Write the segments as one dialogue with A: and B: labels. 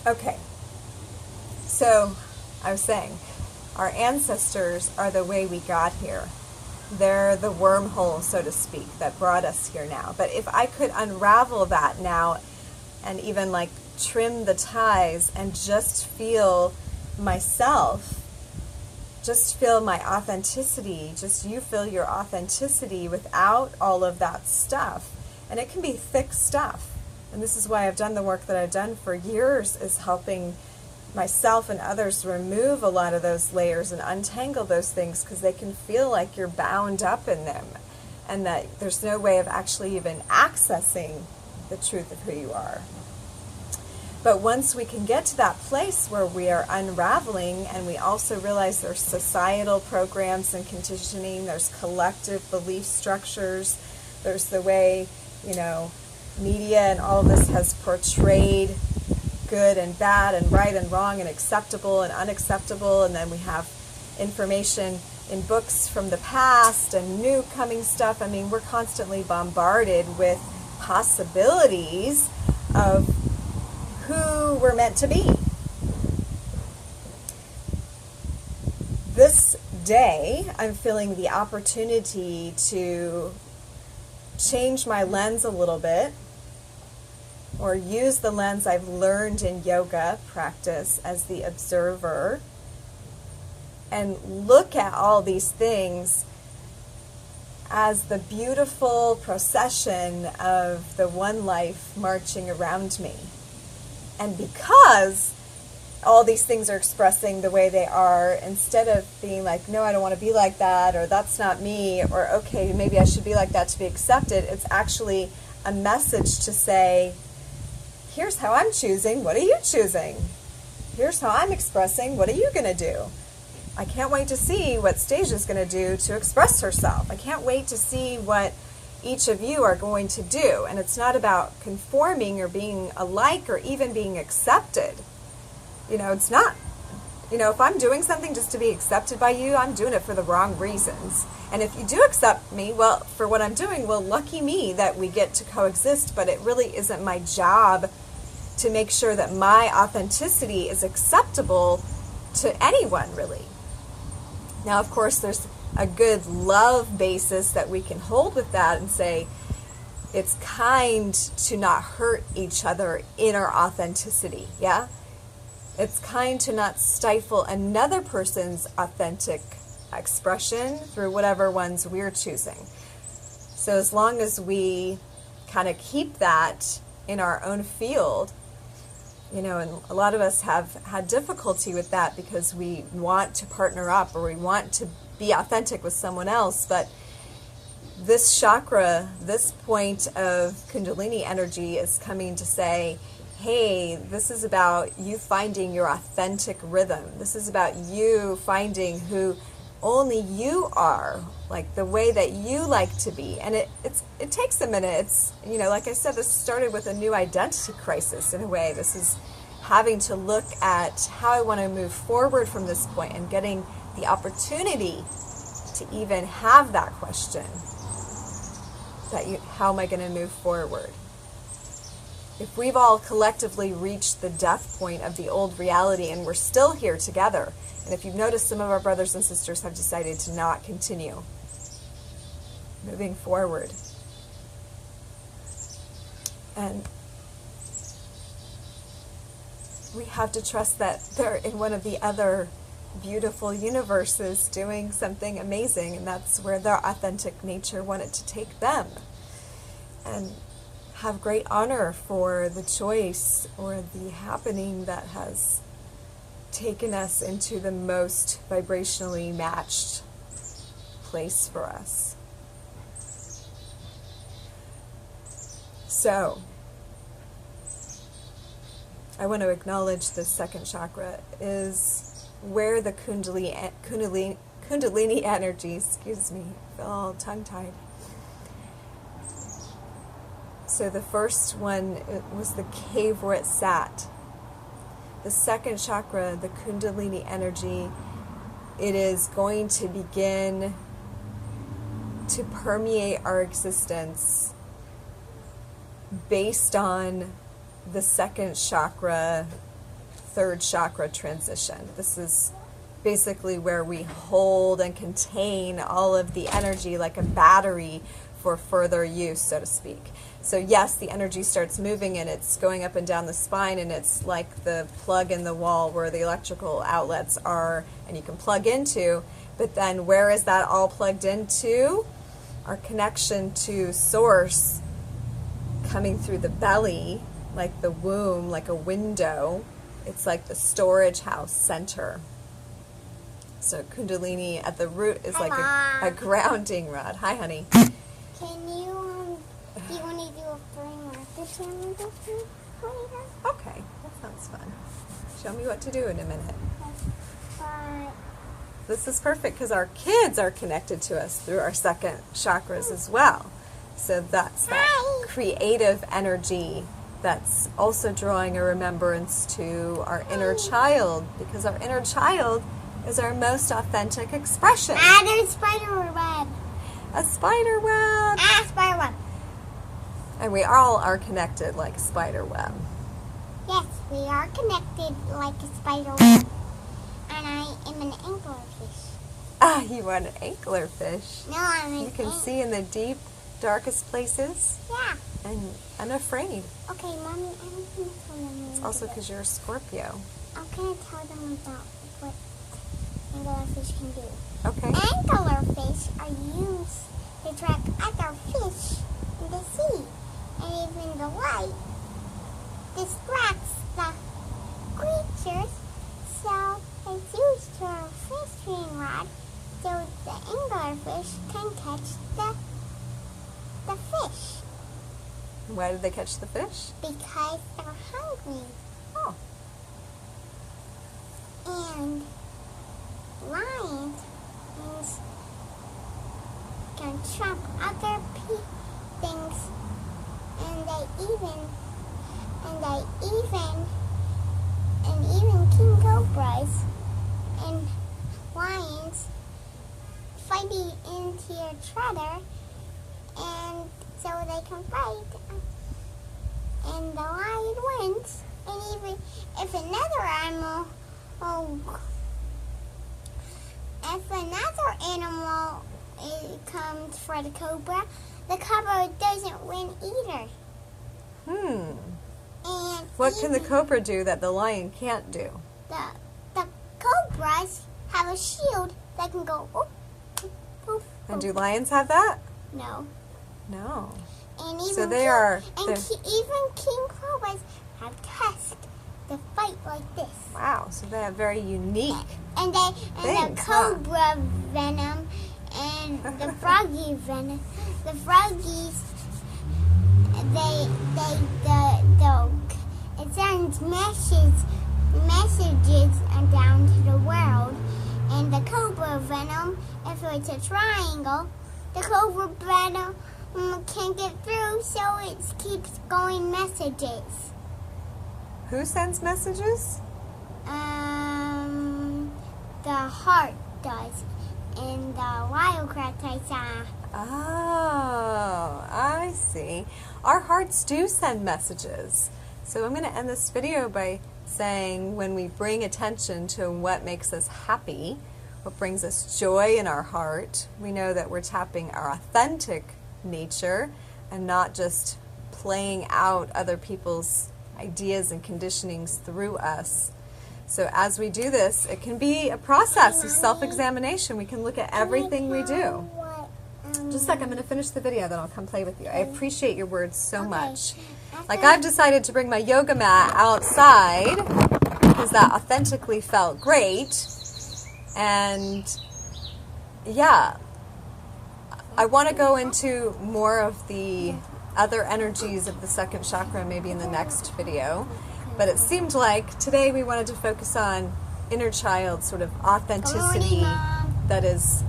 A: Okay, so I was saying, our ancestors are the way we got here. They're the wormhole, so to speak, that brought us here now. But if I could unravel that now and even like trim the ties and just feel myself, just feel my authenticity, just you feel your authenticity without all of that stuff. And it can be thick stuff. And this is why I've done the work that I've done for years, is helping myself and others remove a lot of those layers and untangle those things, because they can feel like you're bound up in them and that there's no way of actually even accessing the truth of who you are. But once we can get to that place where we are unraveling, and we also realize there's societal programs and conditioning, there's collective belief structures, there's the way, media and all of this has portrayed good and bad and right and wrong and acceptable and unacceptable, and then we have information in books from the past and new coming stuff. I mean, we're constantly bombarded with possibilities of who we're meant to be. This day, I'm feeling the opportunity to change my lens a little bit, or use the lens I've learned in yoga practice as the observer, and look at all these things as the beautiful procession of the one life marching around me. And because all these things are expressing the way they are, instead of being like, no, I don't want to be like that, or that's not me, or okay, maybe I should be like that to be accepted, it's actually a message to say, here's how I'm choosing, what are you choosing? Here's how I'm expressing, what are you going to do? I can't wait to see what Stasia is going to do to express herself. I can't wait to see what each of you are going to do. And it's not about conforming or being alike or even being accepted. It's not. If I'm doing something just to be accepted by you, I'm doing it for the wrong reasons. And if you do accept me, well, for what I'm doing, well, lucky me that we get to coexist, but it really isn't my job to make sure that my authenticity is acceptable to anyone, really. Now, of course, there's a good love basis that we can hold with that and say, it's kind to not hurt each other in our authenticity, yeah? It's kind to not stifle another person's authentic expression through whatever ones we're choosing. So as long as we kind of keep that in our own field, and a lot of us have had difficulty with that because we want to partner up or we want to be authentic with someone else. But this chakra, this point of Kundalini energy is coming to say, hey, this is about you finding your authentic rhythm. This is about you finding who only you are, like the way that you like to be. And it takes a minute. It's, like I said, this started with a new identity crisis in a way. This is having to look at how I want to move forward from this point and getting the opportunity to even have that question. How am I going to move forward? If we've all collectively reached the death point of the old reality and we're still here together, and if you've noticed, some of our brothers and sisters have decided to not continue moving forward. And we have to trust that they're in one of the other beautiful universes doing something amazing, and that's where their authentic nature wanted to take them. And have great honor for the choice or the happening that has taken us into the most vibrationally matched place for us. So, I want to acknowledge the second chakra is where the Kundalini energy, excuse me, I feel all tongue-tied. So the first one was the cave where it sat. The second chakra, the Kundalini energy, it is going to begin to permeate our existence based on the second chakra third chakra transition. This is basically where we hold and contain all of the energy like a battery for further use, so to speak. So yes, the energy starts moving and it's going up and down the spine, and it's like the plug in the wall where the electrical outlets are and you can plug into. But then where is that all plugged into? Our connection to source coming through the belly, like the womb, like a window. It's like the storage house center. So Kundalini at the root is like a grounding rod. Hi, honey.
B: Can you, do you want to do a throwing rocket later?
A: Okay, that sounds fun. Show me what to do in a minute. This is perfect because our kids are connected to us through our second chakras as well. So that's that creative energy that's also drawing a remembrance to our inner child, because our inner child is our most authentic expression.
B: Add a spider web.
A: A spider web.
B: Add a spider web.
A: And we all are connected like a spider web.
B: Yes, we are connected like a spider web. And I am an anglerfish.
A: Ah, you want an anglerfish.
B: No, I'm an
A: You can see in the deep, darkest places.
B: Yeah.
A: And I'm afraid.
B: Okay, Mommy, I'm going to tell them.
A: It's also because you're a Scorpio.
B: I'm going to tell them about what anglerfish can do.
A: Okay.
B: Anglerfish are used to track other fish in the sea. And even the light distracts the creatures, so it's used to a fishing rod so the anglerfish can catch the fish.
A: Why did they catch the fish?
B: Because they're hungry.
A: Oh.
B: And lions can trap other things, and even king cobras and lions fighting into each other, and so they can fight, and the lion wins. And even if another animal comes for the cobra doesn't win either. And
A: what can the cobra do that the lion can't do?
B: The cobras have a shield that can go oop, oop, oop.
A: And do lions have that?
B: No.
A: No.
B: And even
A: so they are.
B: Even king cobras have tusks to fight like this.
A: Wow. So they have very unique.
B: And
A: things,
B: the cobra venom and the froggy venom. The froggies, it sends messages down to the world. And the cobra venom, if it's a triangle, the cobra venom can't get through, so it keeps going messages.
A: Who sends messages?
B: The heart does, and the wildcat I saw.
A: Oh, I see. Our hearts do send messages. So I'm going to end this video by saying when we bring attention to what makes us happy, what brings us joy in our heart, we know that we're tapping our authentic nature and not just playing out other people's ideas and conditionings through us. So as we do this, it can be a process of self-examination. We can look at everything we do. Just a sec, I'm going to finish the video, then I'll come play with you. I appreciate your words so much. Like, I've decided to bring my yoga mat outside because that authentically felt great. And yeah, I want to go into more of the other energies of the second chakra maybe in the next video. But it seemed like today we wanted to focus on inner child sort of authenticity. That is,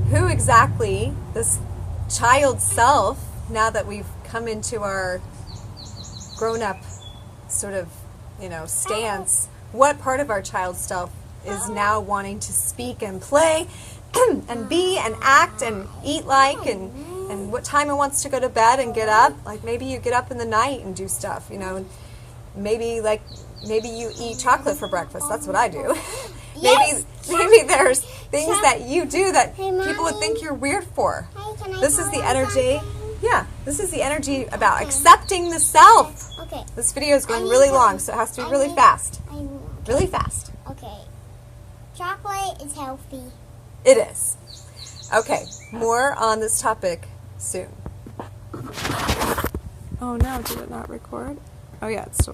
A: who exactly this child self, now that we've come into our grown-up sort of, stance, what part of our child self is now wanting to speak and play and be and act and eat like, and what time it wants to go to bed and get up. Like maybe you get up in the night and do stuff, maybe you eat chocolate for breakfast. That's what I do.
B: Yes.
A: maybe there's things that you do that
B: Hey,
A: people would
B: Mommy.
A: think you're weird for.
B: Hey, can I
A: This is
B: tell
A: the
B: you
A: energy.
B: something?
A: Yeah, this is the energy about accepting the self.
B: Okay.
A: This video is going
B: I need
A: really
B: to-
A: long, so it has to be
B: I
A: really
B: need-
A: fast.
B: I-
A: Really fast.
B: Okay. Chocolate is healthy.
A: It is. Okay, more on this topic soon. Oh no, did it not record? Oh yeah, it's still